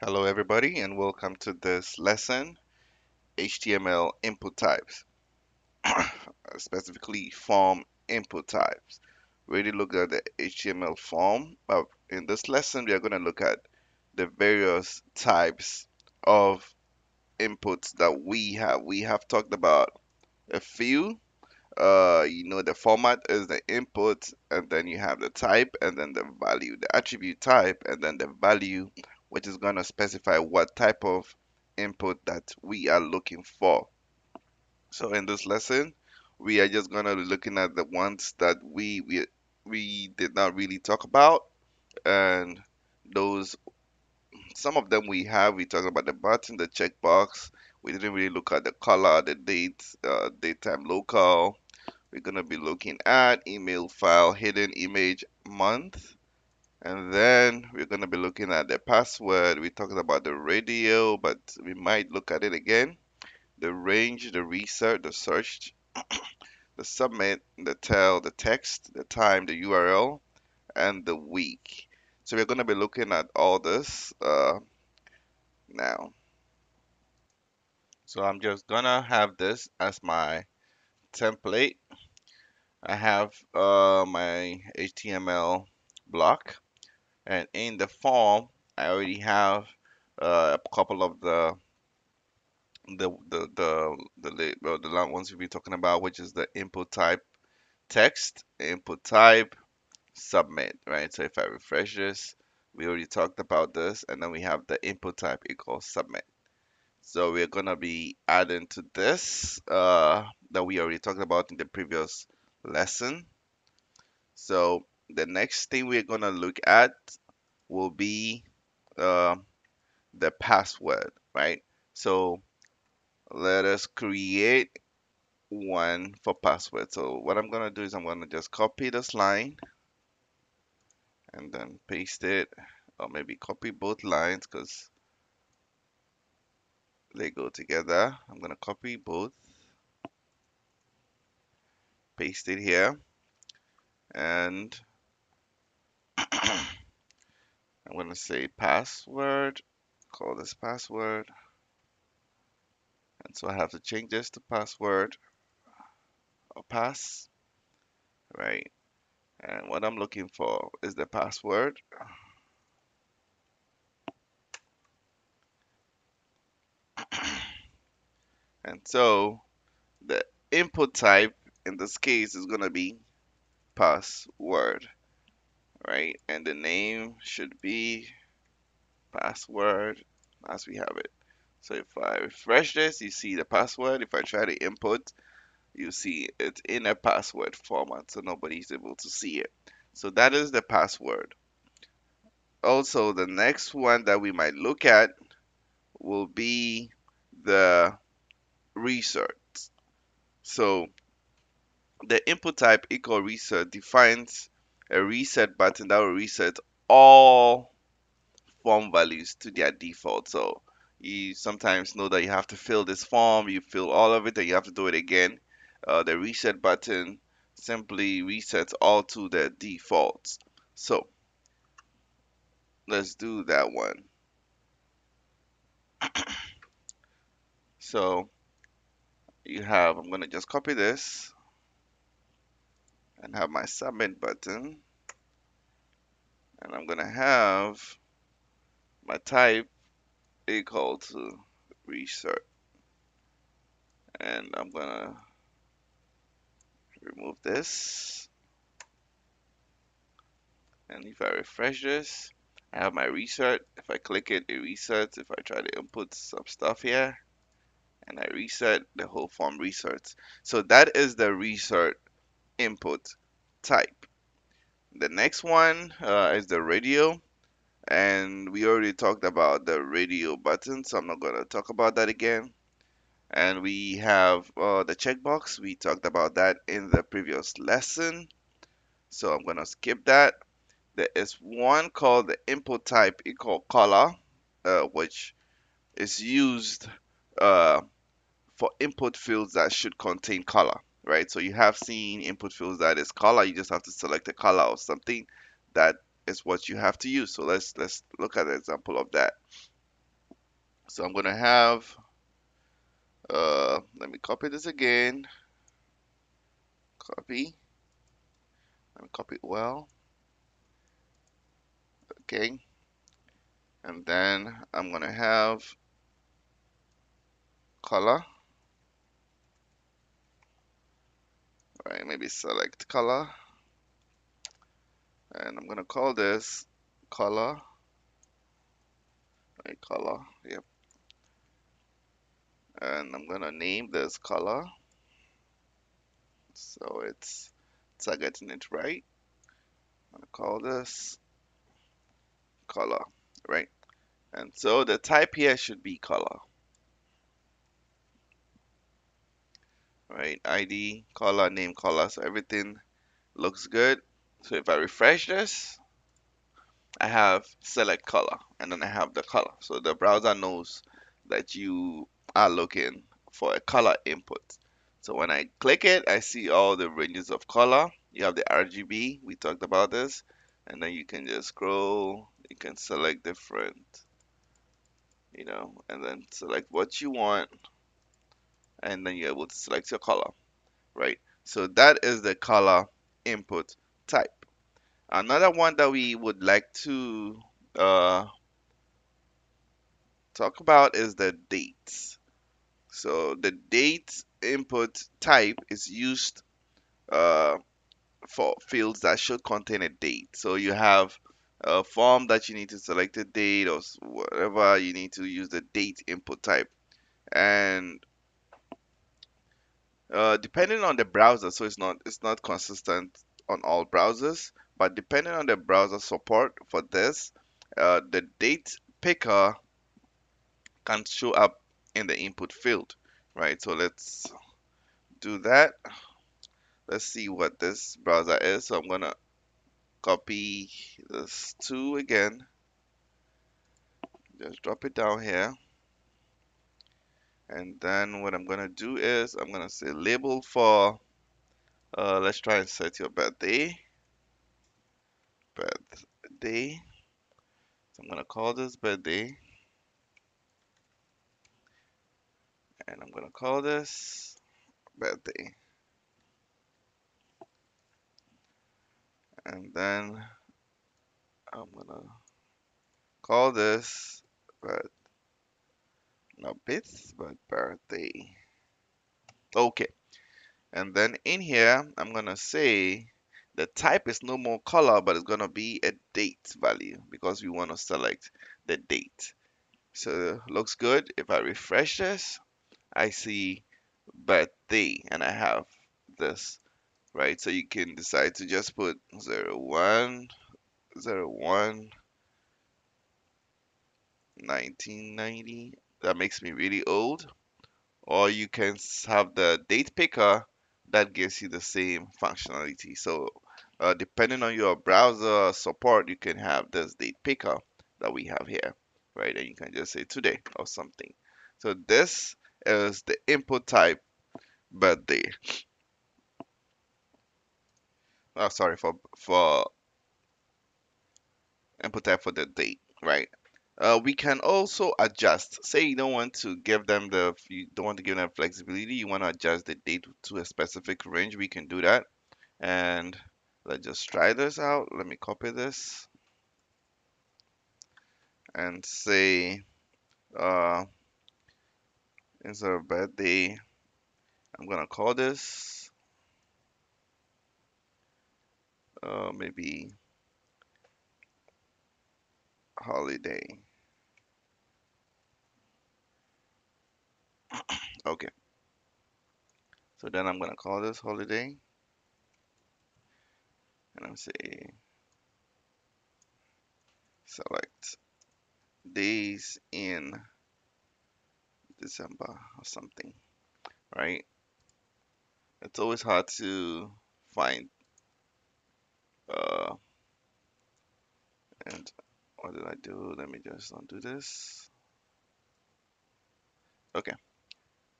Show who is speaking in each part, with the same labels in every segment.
Speaker 1: Hello, everybody, and welcome to this lesson, HTML input types, specifically form input types. We already looked at the HTML form, but in this lesson, we are going to look at the various types of inputs that we have. We have talked about a few. The format is the input, and then you have the type, and then the value, the attribute type, and then the value, which is going to specify what type of input that we are looking for. So in this lesson, we are just going to be looking at the ones that we did not really talk about, and those some of them we talked about the button, the checkbox. We didn't really look at the color, the date, date time, local. We're going to be looking at email file, hidden image, month, and then we're going to be looking at the password. We talked about the radio, but we might look at it again. The range, the research, the search, the submit, the tell, the text, the time, the URL, and the week. So we're going to be looking at all this now. So I'm just gonna have this as my template. I have my HTML block. And in the form, I already have a couple of the ones we'll be talking about, which is the input type text, input type, submit, right? So if I refresh this, we already talked about this, and then we have the input type equals submit. So we're gonna be adding to this that we already talked about in the previous lesson. So the next thing we're gonna look at will be uh, the password, right? So let us create one for password. So what I'm gonna do is I'm gonna just copy this line and then paste it, or maybe copy both lines because they go together. I'm gonna copy both, paste it here, and I'm gonna say password, call this password, and so I have to change this to password or pass, right? And what I'm looking for is the password. And so the input type in this case is going to be password, right? And the name should be password as we have it. So if I refresh this, you see the password. If I try to input, you see it's in a password format, so nobody's able to see it. So that is the password. Also, the next one that we might look at will be the research. So the input type equal reset defines a reset button that will reset all form values to their default. So you sometimes know that you have to fill this form, you fill all of it, and you have to do it again. The reset button simply resets all to their defaults. So let's do that one. So I'm going to just copy this and have my submit button, and I'm going to have my type equal to reset. And I'm gonna remove this. And if I refresh this, I have my reset. If I click it, it resets. If I try to input some stuff here and I reset, the whole form resets. So that is the reset input type. The next one is the radio. And we already talked about the radio button, so I'm not going to talk about that again. And we have the checkbox. We talked about that in the previous lesson. So I'm going to skip that. There is one called the input type equal color, which is used uh, for input fields that should contain color, right? So you have seen input fields that is color. You just have to select a color or something. That is what you have to use. So let's look at an example of that. So I'm gonna have, let me copy this again. Copy. Let me copy it well. Okay. And then I'm gonna have color. Right, maybe select color. And I'm gonna call this color. Right, color. Yep. And I'm gonna name this color. So it's targeting it right. I'm gonna call this color. Right. And so the type here should be color. Right. ID, color, name, color. So everything looks good. So if I refresh this, I have select color and then I have the color. So the browser knows that you are looking for a color input. So when I click it, I see all the ranges of color. You have the RGB, we talked about this, and then you can just scroll, you can select different, and then select what you want, and then you're able to select your color, right? So that is the color input type. Another one that we would like to uh, talk about is the dates. So the date input type is used uh, for fields that should contain a date. So you have a form that you need to select a date or whatever, you need to use the date input type. And depending on the browser, so it's not consistent on all browsers, but depending on the browser support for this, the date picker can show up in the input field, right? So let's do that. Let's see what this browser is. So I'm gonna copy this 2 again, just drop it down here. And then what I'm gonna do is I'm gonna say label for, let's try and set your birthday. So I'm gonna call this birthday, and I'm gonna call this birthday. And then I'm gonna call this, but not bits, but birthday. Okay. And then in here, I'm gonna say the type is no more color, but it's gonna be a date value because we want to select the date. So looks good. If I refresh this, I see birthday and I have this, right? So you can decide to just put 01 1990. That makes me really old. Or you can have the date picker that gives you the same functionality. So depending on your browser support, you can have this date picker that we have here, right? And you can just say today or something. So this is the input type birthday. Oh, sorry for input type for the date, right? We can also adjust. Say you don't want to give them you don't want to give them flexibility. You want to adjust the date to a specific range. We can do that. And let's just try this out. Let me copy this and say, uh, instead of birthday, I'm gonna call this maybe holiday. Okay, so then I'm gonna call this holiday, and I'm say select days in December or something, right? It's always hard to find. Uh, and what did I do? Let me just undo this. Okay,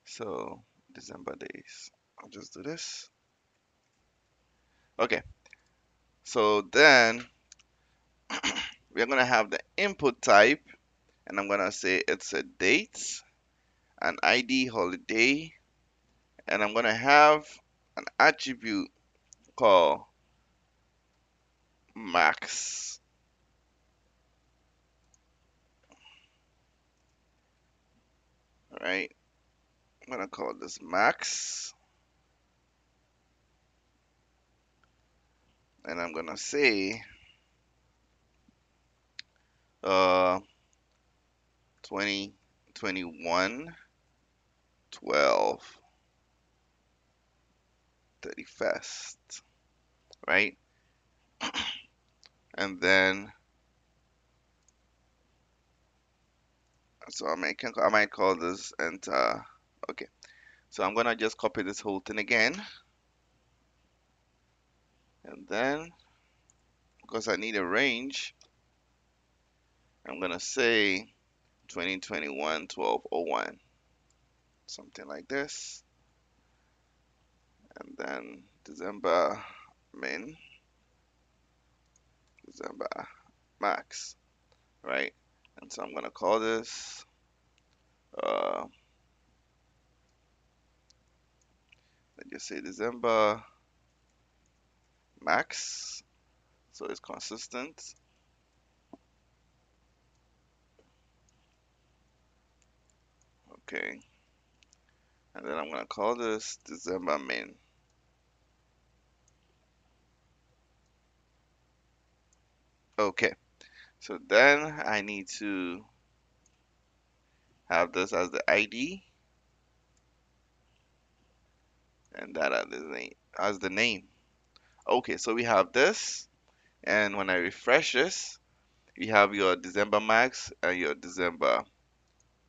Speaker 1: so December days. I'll just do this. Okay, so then we're gonna have the input type, and I'm gonna say it's a date, an ID holiday, and I'm gonna have an attribute called max, right? I'm gonna call this max, and I'm gonna say uh 2021 12 31st, right? And then so I might call this enter. Okay, so I'm gonna just copy this whole thing again, and then because I need a range, I'm gonna say 2021 1201, something like this, and then December min, December max, right? And so I'm gonna call this uh let's just say December max, so it's consistent. Okay, and then I'm gonna call this December min. Okay, so then I need to have this as the ID and that as the name. Okay, so we have this, and when I refresh this, you have your December max and your December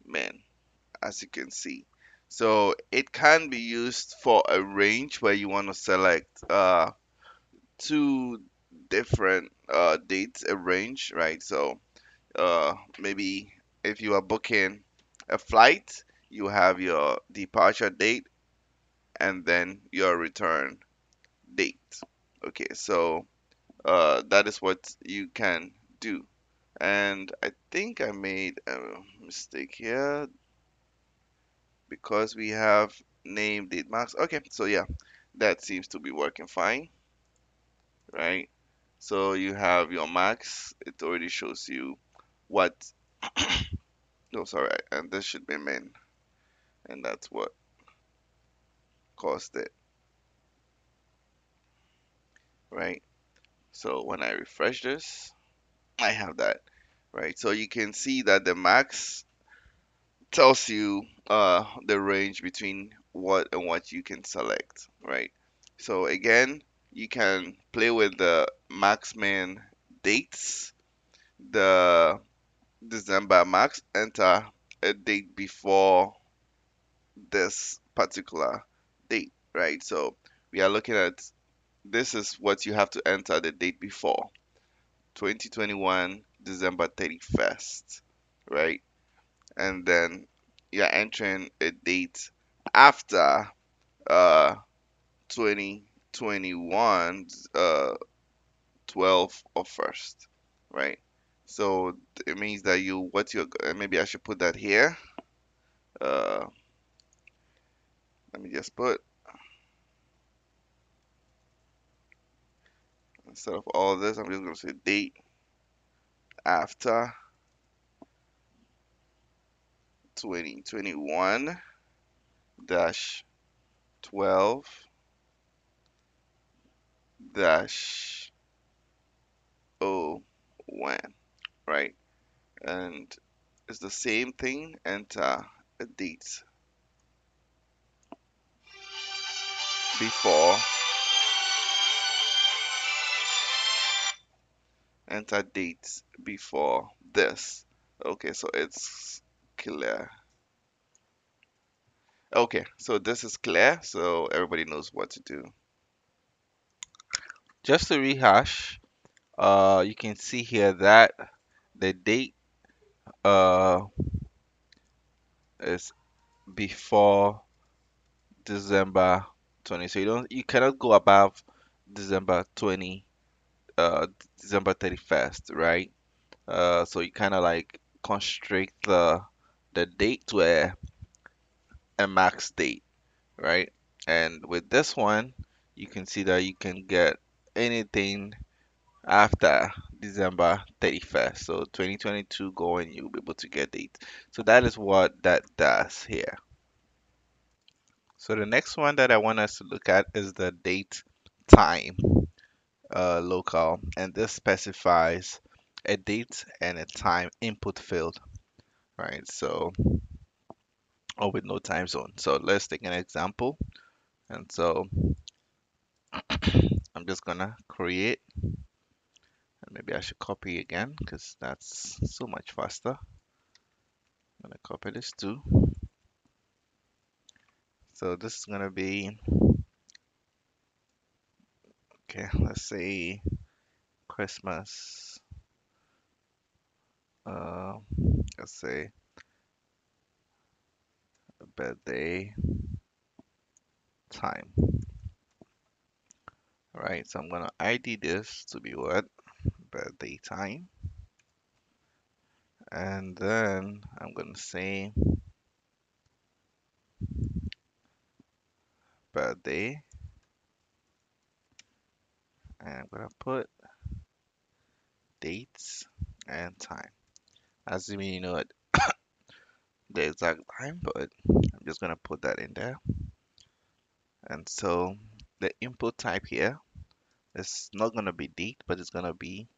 Speaker 1: min, as you can see. So it can be used for a range where you want to select two different dates, a range, right? So maybe if you are booking a flight, you have your departure date and then your return date. Okay, so that is what you can do. And I think I made a mistake here because we have name date max. Okay, so yeah, that seems to be working fine, right? So you have your max, it already shows you what, no, sorry, and this should be min, and that's what caused it, right? So when I refresh this, I have that, right? So you can see that the max tells you the range between what and what you can select, right? So again, you can play with the max min dates, the December max, enter a date before this particular date, right? So we are looking at this is what you have to enter the date before 2021 December 31st, right? And then you're entering a date after uh 2021 12 or first, right? So it means that you what you're maybe I should put that here. Uh, let me just put instead of all this, I'm just gonna say date after 2021 dash 12 dash oh 01, right? And it's the same thing. Enter a date before, enter dates before this. Okay, so it's clear. Okay, so this is clear, so everybody knows what to do. Just to rehash, you can see here that the date uh is before December 20. So you cannot go above December 20, uh December 31st, right? So you kind of like constrict the date to a max date, right? And with this one, you can see that you can get anything after December 31st. So 2022 going, you'll be able to get date. So that is what that does here. So the next one that I want us to look at is the date time local, and this specifies a date and a time input field, right? So, or with no time zone. So let's take an example. And so I'm just gonna create, and maybe I should copy again because that's so much faster. I'm gonna copy this too. So this is gonna be, okay, let's say Christmas, uh, let's say birthday time, right? So I'm gonna ID this to be what? Birthday time. And then I'm gonna say birthday, and I'm gonna put dates and time. Assuming you know it, the exact time, but I'm just gonna put that in there. And so the input type here is not gonna be date, but it's gonna be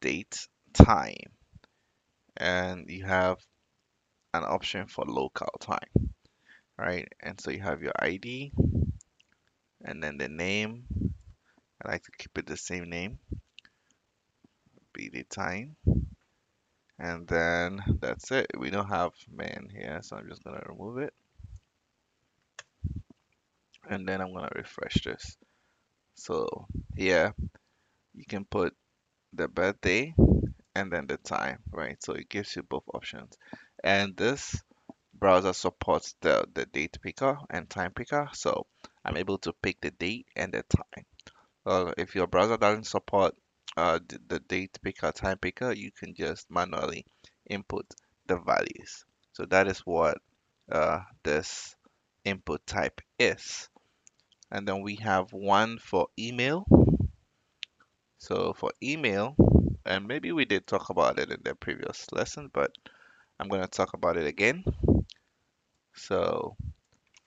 Speaker 1: date time. And you have an option for local time, right? And so you have your ID and then the name. I like to keep it the same name, be the time. And then that's it. We don't have man here, so I'm just gonna remove it. And then I'm gonna refresh this. So here you can put the birthday and then the time, right? So it gives you both options. And this browser supports the date picker and time picker, so I'm able to pick the date and the time. Well, if your browser doesn't support the date picker, time picker, you can just manually input the values. So that is what this input type is. And then we have one for email. So for email, and maybe we did talk about it in the previous lesson, but I'm going to talk about it again. So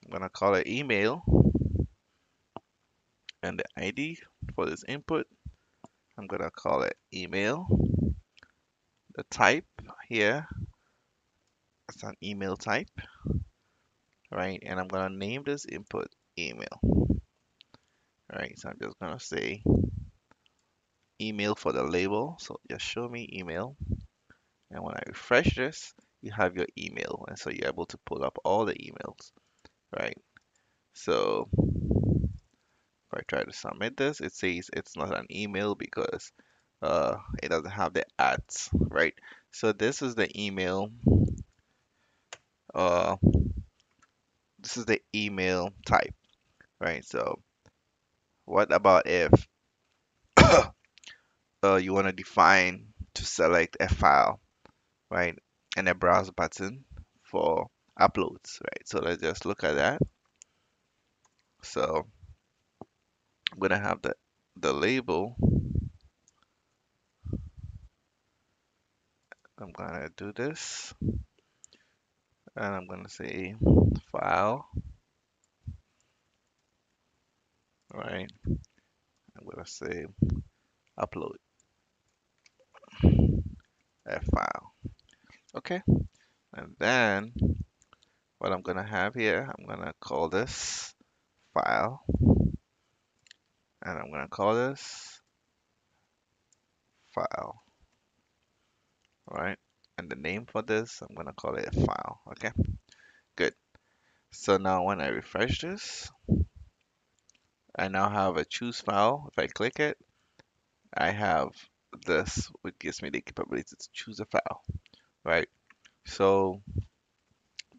Speaker 1: I'm going to call it email, and the ID for this input, I'm going to call it email. The type here is an email type, right? And I'm going to name this input email, right? So I'm just going to say email for the label. So just show me email. And when I refresh this, you have your email. And so you're able to pull up all the emails, right? So if I try to submit this, it says it's not an email because it doesn't have the ads, right? So this is the email. Uh, this is the email type, right? So what about if you want to define to select a file, right? And a browse button for uploads, right? So let's just look at that. So I'm gonna have the label. I'm gonna do this, and I'm gonna say file, right? I'm gonna say upload a file. Okay, and then what I'm gonna have here, I'm gonna call this file, and I'm gonna call this file, right? And the name for this, I'm gonna call it file. Okay, good. So now when I refresh this, I now have a choose file. If I click it, I have this, which gives me the capability to choose a file, right? So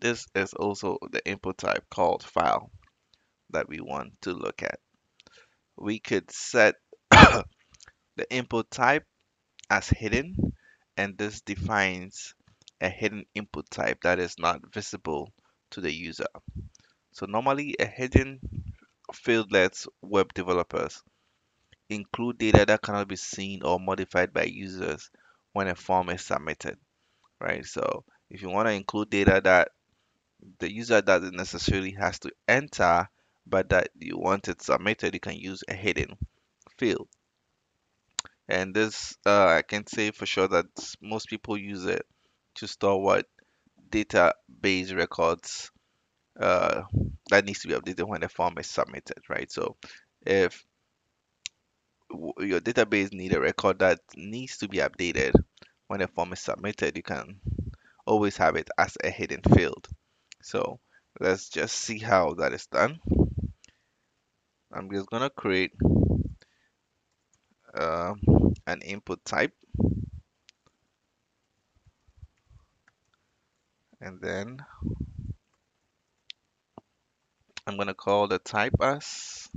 Speaker 1: this is also the input type called file that we want to look at. We could set the input type as hidden, and this defines a hidden input type that is not visible to the user. So normally a hidden field lets web developers include data that cannot be seen or modified by users when a form is submitted, right? So if you want to include data that the user doesn't necessarily has to enter, but that you want it submitted, you can use a hidden field. And this, I can say for sure that most people use it to store what database records uh, that needs to be updated when the form is submitted, right? So if your database need a record that needs to be updated when the form is submitted, you can always have it as a hidden field. So let's just see how that is done. I'm just gonna create uh, an input type, and then I'm gonna call the type as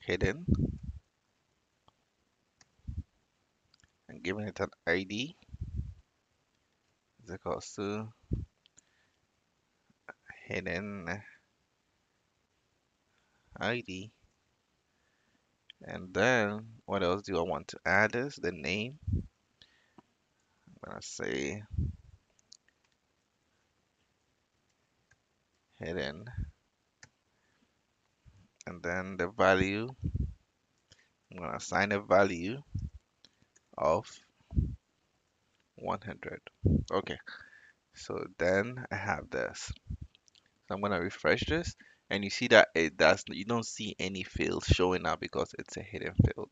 Speaker 1: hidden and giving it an ID is equals to hidden ID. And then what else do I want to add is the name. I'm gonna say hidden, and then the value, I'm gonna assign a value of 100. Okay, so then I have this. So I'm gonna refresh this, and you see that it does, you don't see any fields showing up because it's a hidden field,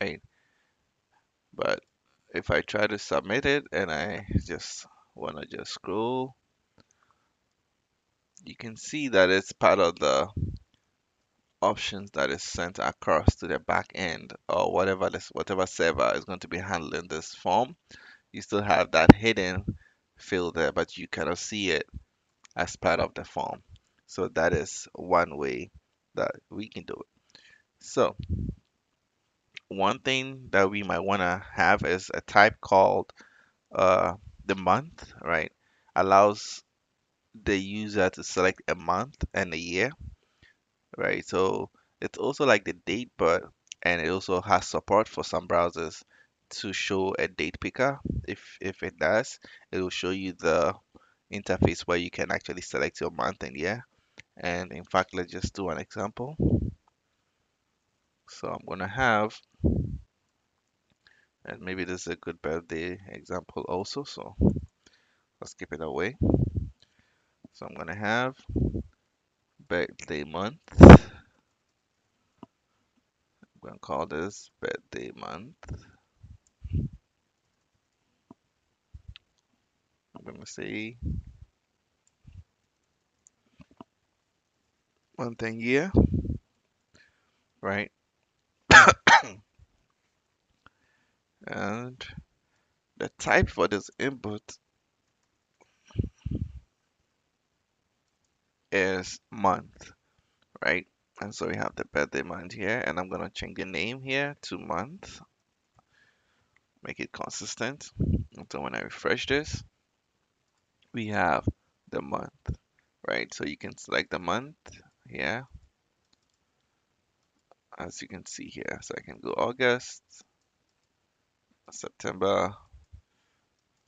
Speaker 1: right? But if I try to submit it and I just wanna just scroll, you can see that it's part of the options that is sent across to the back end or whatever server is going to be handling this form. You still have that hidden field there, but you cannot see it as part of the form. So that is one way that we can do it. So one thing that we might want to have is a type called uh, the month, right? Allows the user to select a month and a year, right? So it's also like the date, but and it also has support for some browsers to show a date picker. If it does, it will show you the interface where you can actually select your month and year. And in fact, let's just do an example. So I'm gonna have, and maybe this is a good birthday example also. So let's keep it away. So I'm gonna have birthday month. I'm gonna call this birthday month. I'm gonna say month and year, right? And the type for this input is month, right? And so we have the birthday month here, and I'm gonna change the name here to month, make it consistent. And so when I refresh this, we have the month, right? So you can select the month here, as you can see here. So I can go August, September,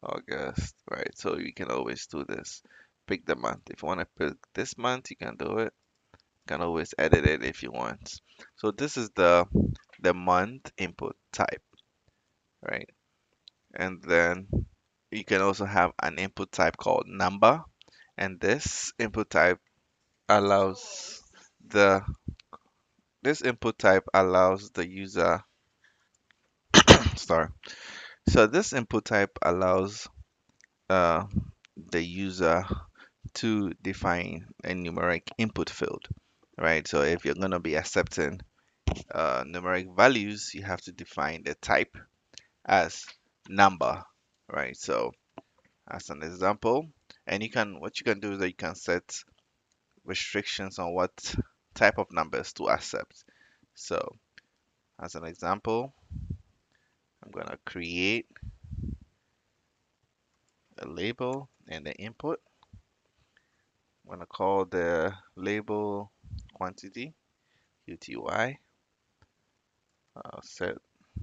Speaker 1: August, right? So you can always do this. Pick the month. If you want to pick this month, you can do it. You can always edit it if you want. So this is the month input type, right? And then you can also have an input type called number, and this input type allows the this input type allows the user sorry. So this input type allows uh, the user to define a numeric input field, right? So if you're going to be accepting numeric values, you have to define the type as number, right? So as an example, and what you can do is that you can set restrictions on what type of numbers to accept. So
Speaker 2: As an example, I'm gonna create a label and the input. I'm gonna call the label quantity, QTY, set,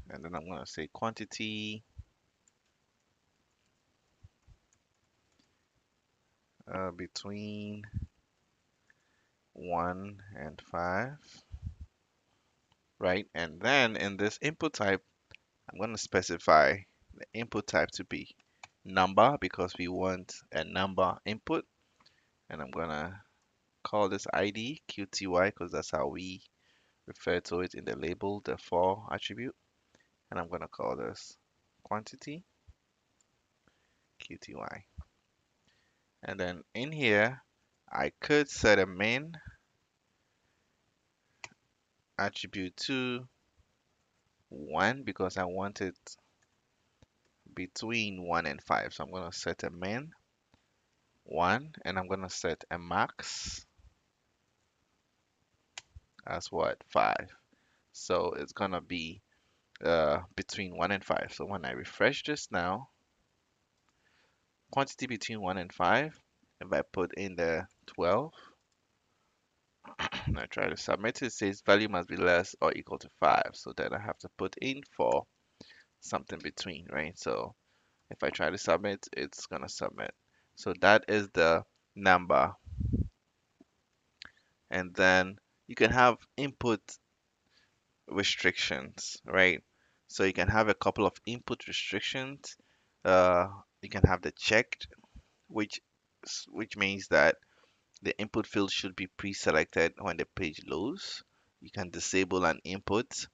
Speaker 2: and then I'm gonna say quantity between 1 and 5, right? And then in this input type, I'm gonna specify the input type to be number because we want a number input, and I'm gonna call this ID QTY because that's how we refer to it in the label, the for attribute. And I'm gonna call this quantity QTY. And then in here, I could set a main attribute to 1 because I want it between 1 and 5. So I'm gonna set a main 1 and I'm gonna set a max as what? 5. So it's gonna be between 1 and 5. So when I refresh this now, quantity between 1 and 5, if I put in the 12 and I try to submit it, it says value must be less or equal to 5. So then I have to put in for something between, right? So if I try to submit, it's gonna submit. So that is the number. And then you can have input restrictions, right? So you can have a couple of input restrictions. Uh, you can have the checked, which which means that the input field should be pre-selected when the page loads. You can disable an input.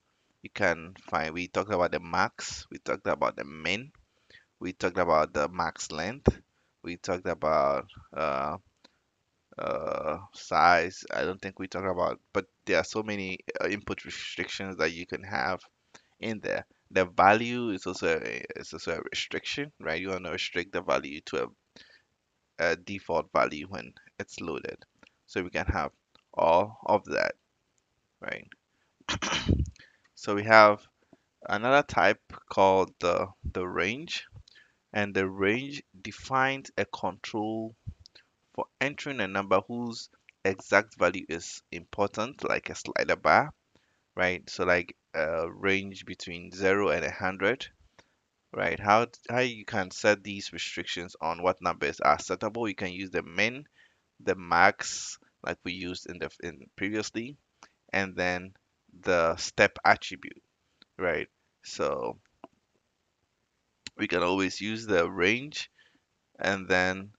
Speaker 2: You can find, we talked about the max, we talked about the min, we talked about the max length, we talked about size. I don't think we talked about, but there are so many input restrictions that you can have in there. The value is also a restriction, right? You want to restrict the value to a default value when it's loaded. So we can have all of that, right? So we have another type called the range, and the range defines a control for entering a number whose exact value is important, like a slider bar, right? So like a range between 0 and 100, right? How you can set these restrictions on what numbers are settable. You can use the min, the max, like we used in previously, and then the step attribute, right? So we can always use the range, and then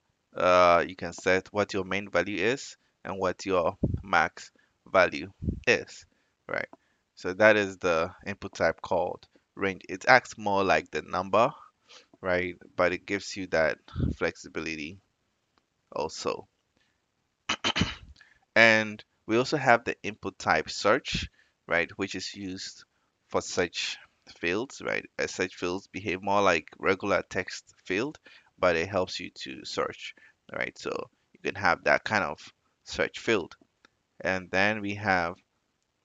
Speaker 2: you can set what your main value is and what your max value is, right? So that is the input type called range. It acts more like the number, right? But it gives you that flexibility also. And we also have the input type search, right, which is used for search fields, right? Search fields behave more like regular text field, but it helps you to search, right? So you can have that kind of search field. And then we have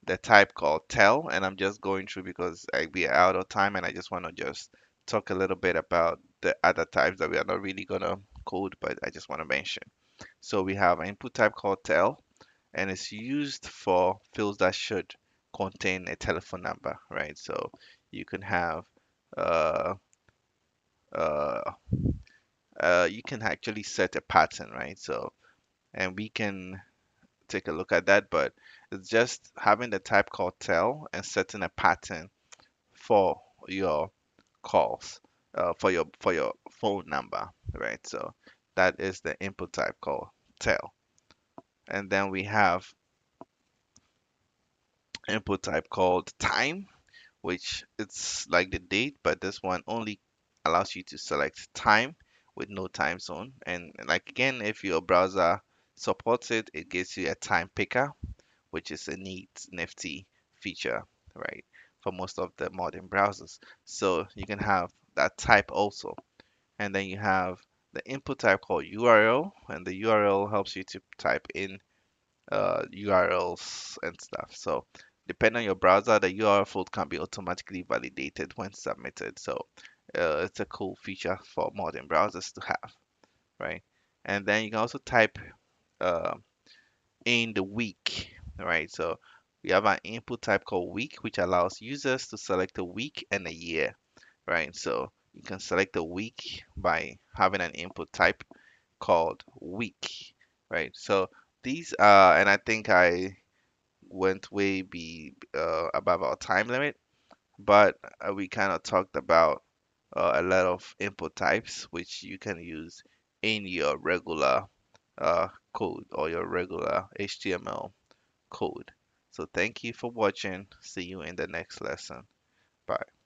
Speaker 2: the type called tell, and I'm just going through because we are out of time and I just want to just talk a little bit about the other types that we are not really gonna code, but I just want to mention. So we have an input type called tell, and it's used for fields that should contain a telephone number, right? So you can have uh, uh, you can actually set a pattern, right? So and we can take a look at that, but it's just having the type called tell and setting a pattern for your calls, for your phone number, right? So that is the input type called tell. And then we have input type called time, which it's like the date, but this one only allows you to select time with no time zone. And like again, if your browser supports it, it gives you a time picker, which is a neat, nifty feature, right? For most of the modern browsers. So you can have that type also. And then you have the input type called URL, and the URL helps you to type in URLs and stuff. So Depending on your browser, the URL field can be automatically validated when submitted. So it's a cool feature for modern browsers to have, right? And then you can also type uh, in the week, right? So we have an input type called week, which allows users to select a week and a year, right? So you can select a week by having an input type called week, right? So these are, and I think I went way above our time limit, but we kind of talked about a lot of input types which you can use in your regular code or your regular HTML code. So thank you for watching. See you in the next lesson. Bye.